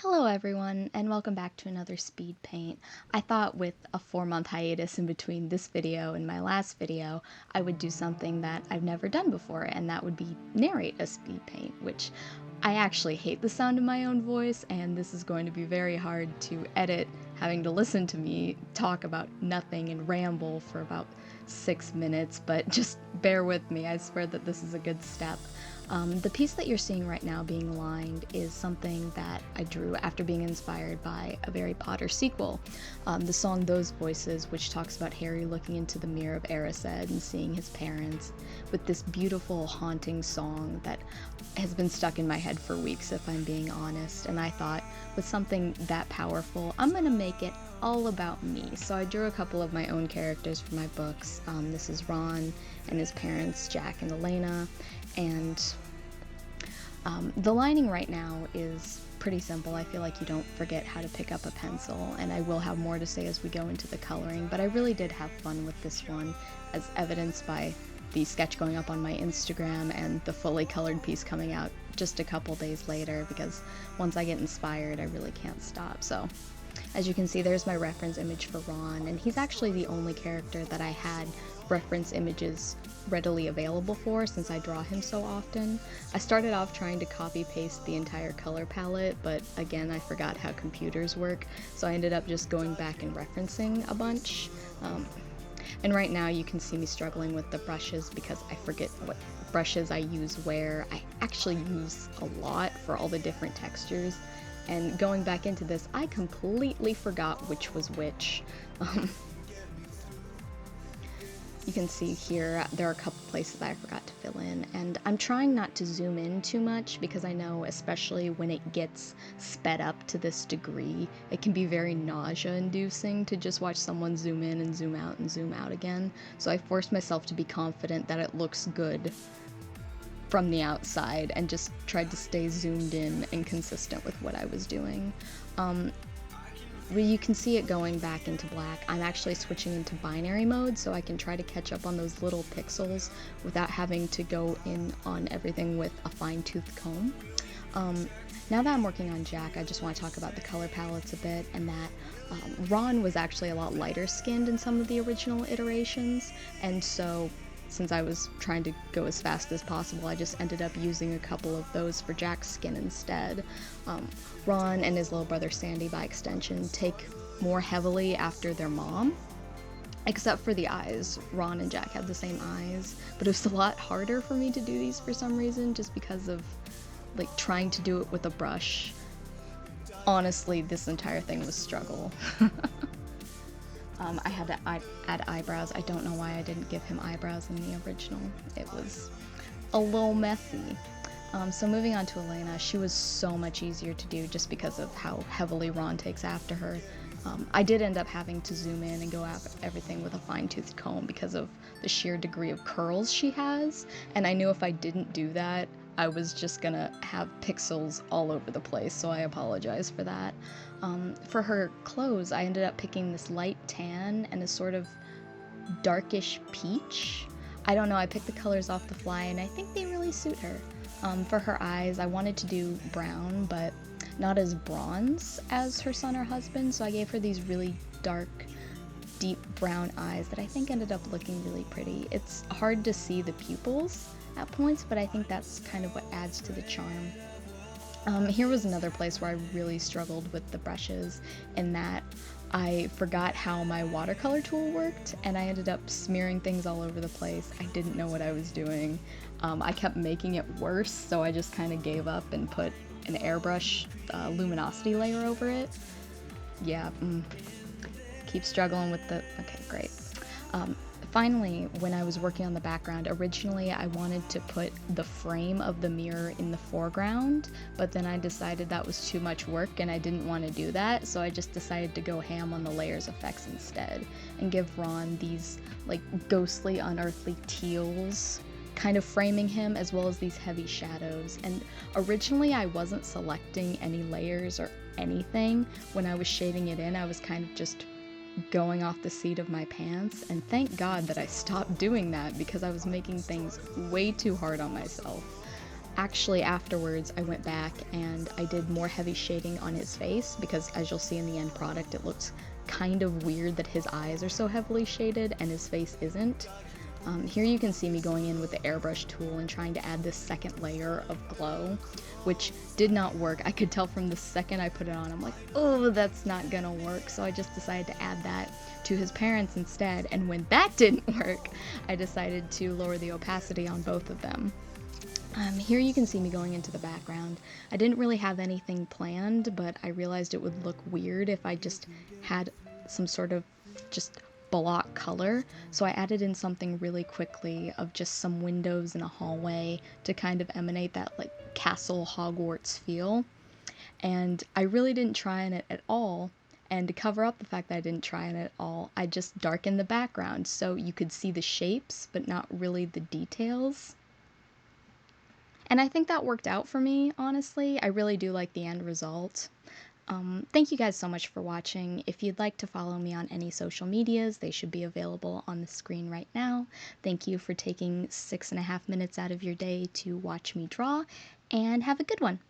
Hello everyone, and welcome back to another speed paint. I thought with a 4-month hiatus in between this video and my last video, I would do something that I've never done before, and that would be narrate a speed paint, which I actually hate the sound of my own voice, and this is going to be very hard to edit, having to listen to me talk about nothing and ramble for about 6 minutes, but just bear with me. I swear that this is a good step. The piece that you're seeing right now being lined is something that I drew after being inspired by a Harry Potter sequel. The song Those Voices, which talks about Harry looking into the mirror of Erised and seeing his parents, with this beautiful, haunting song that has been stuck in my head for weeks, if I'm being honest. And I thought, with something that powerful, I'm gonna make it all about me. So I drew a couple of my own characters for my books. This is Ron and his parents, Jack and Elena, and the lining right now is pretty simple. I feel like you don't forget how to pick up a pencil, and I will have more to say as we go into the coloring, but I really did have fun with this one, as evidenced by the sketch going up on my Instagram and the fully colored piece coming out just a couple days later, because once I get inspired, I really can't stop. So as you can see, there's my reference image for Ron, and he's actually the only character that I had reference images readily available for, since I draw him so often. I started off trying to copy paste the entire color palette, but again, I forgot how computers work, so I ended up just going back and referencing a bunch. And right now you can see me struggling with the brushes because I forget what brushes I use where. I actually use a lot for all the different textures, and going back into this, I completely forgot which was which. You can see here there are a couple places that I forgot to fill in, and I'm trying not to zoom in too much because I know, especially when it gets sped up to this degree, it can be very nausea-inducing to just watch someone zoom in and zoom out again. So I forced myself to be confident that it looks good from the outside and just tried to stay zoomed in and consistent with what I was doing. You can see it going back into black. I'm actually switching into binary mode so I can try to catch up on those little pixels without having to go in on everything with a fine-tooth comb. Now that I'm working on Jack, I just want to talk about the color palettes a bit, and that Ron was actually a lot lighter skinned in some of the original iterations, and so since I was trying to go as fast as possible, I just ended up using a couple of those for Jack's skin instead. Ron and his little brother Sandy, by extension, take more heavily after their mom, except for the eyes. Ron and Jack have the same eyes, but it was a lot harder for me to do these for some reason, just because of like trying to do it with a brush. Honestly, this entire thing was struggle. I had to add eyebrows. I don't know why I didn't give him eyebrows in the original. It was a little messy. So moving on to Elena, she was so much easier to do just because of how heavily Ron takes after her. I did end up having to zoom in and go after everything with a fine-toothed comb because of the sheer degree of curls she has, and I knew if I didn't do that, I was just gonna have pixels all over the place, so I apologize for that. For her clothes, I ended up picking this light tan and a sort of darkish peach. I don't know, I picked the colors off the fly, and I think they really suit her. For her eyes, I wanted to do brown, but not as bronze as her son or husband, so I gave her these really dark, deep brown eyes that I think ended up looking really pretty. It's hard to see the pupils at points, but I think that's kind of what adds to the charm. Here was another place where I really struggled with the brushes, in that I forgot how my watercolor tool worked, and I ended up smearing things all over the place. I didn't know what I was doing. I kept making it worse, so I just kind of gave up and put an airbrush luminosity layer over it. Yeah, keep struggling with the... Okay, great. Finally, when I was working on the background, originally I wanted to put the frame of the mirror in the foreground, but then I decided that was too much work and I didn't want to do that, so I just decided to go ham on the layers effects instead, and give Ron these like ghostly, unearthly teals kind of framing him, as well as these heavy shadows. And originally I wasn't selecting any layers or anything. When I was shading it in, I was kind of just going off the seat of my pants, and thank God that I stopped doing that because I was making things way too hard on myself. actually afterwards I went back and I did more heavy shading on his face because, as you'll see in the end product, it looks kind of weird that his eyes are so heavily shaded and his face isn't. Here you can see me going in with the airbrush tool and trying to add this second layer of glow, which did not work. I could tell from the second I put it on, I'm like, oh, that's not gonna work. So I just decided to add that to his parents instead, and when that didn't work, I decided to lower the opacity on both of them. Here you can see me going into the background. I didn't really have anything planned, but I realized it would look weird if I just had some sort of just block color, so I added in something really quickly of just some windows in a hallway to kind of emanate that like castle Hogwarts feel. And I really didn't try on it at all, and to cover up the fact that I didn't try on it at all, I just darkened the background so you could see the shapes but not really the details. And I think that worked out for me, honestly. I really do like the end result. Thank you guys so much for watching. If you'd like to follow me on any social medias, they should be available on the screen right now. Thank you for taking 6.5 minutes out of your day to watch me draw, and have a good one.